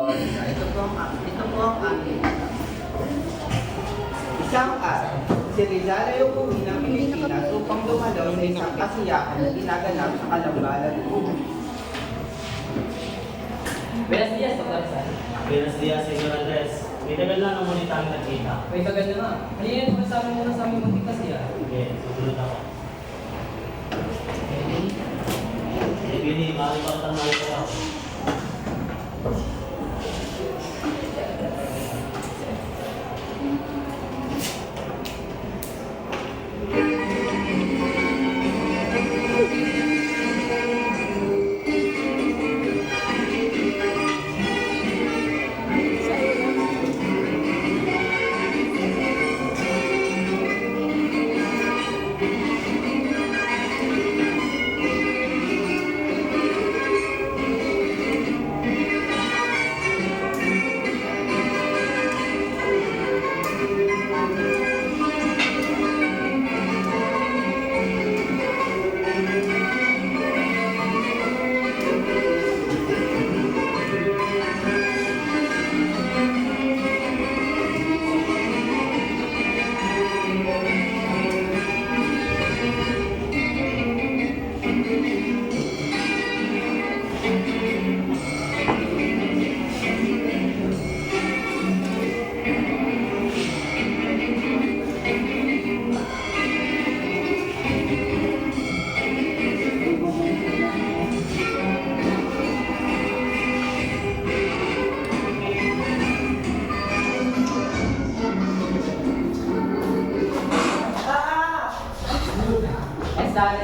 Ito po ang aming isang araw. Si Rizal ay umuwi ng Pilipinas upang dumalaw sa isang kasiyahan na ginaganap sa Kalambalan. Buenos días, Dr. Rizal. Buenos días, Senyor Andres. May tagal na nang muli tayo nagkita. May tagal na nga. Halina po sa amin muna sa aming muntik kasi ah. Sige, susunod ako. Bini, maaari ba kitang makita ako?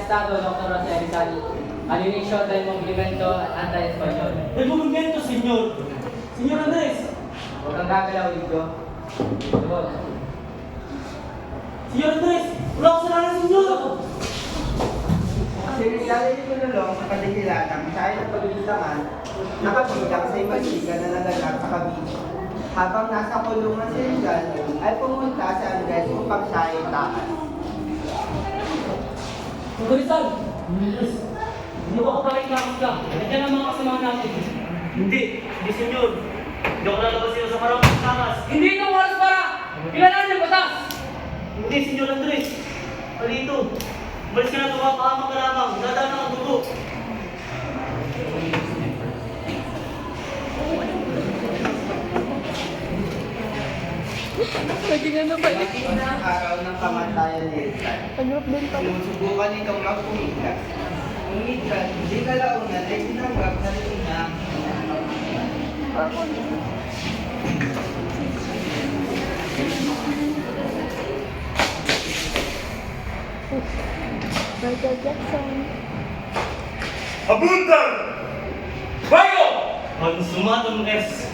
Estado, Dr. Jose Rizal. Alinisyo del movimento anti-espanyol. El movimiento, Senyor! Senyor Andres! Huwag kang gagalaw, Lidyo. Lubog. Senyor Andres! Wala ko salanan, Senyor! Si Rizal ay pinulong sa kadahilanang siya ay nagpagbilangan nakabilang sa imasiga na naganap sa Cavite. Habang nasa kulungan si Rizal ay pumunta sa Andres upang siya ay takas. Dr. Rizal! Hindi ko kapakitakas ka. Nandiyan ang mga kasama natin. Hindi, Senyor. Hindi ako lalabas sila sa maraming takas. Hindi itong oras para! Kailangan ng batas! Hindi, Senyor Andres. Palito. Umalis ka na, tumapahamak ka lamang. Dadaan ang dugo. Pwede nga na ba? Dumating na ang araw ng kamatayan ni Rizal. Pag-drop din pa. Sinusubukan itong magpumigas. Ngunit hindi kalaunan ay tinanggap na rin niya Ako. Michael Jackson. Abundan! Bayo! Consumatum es.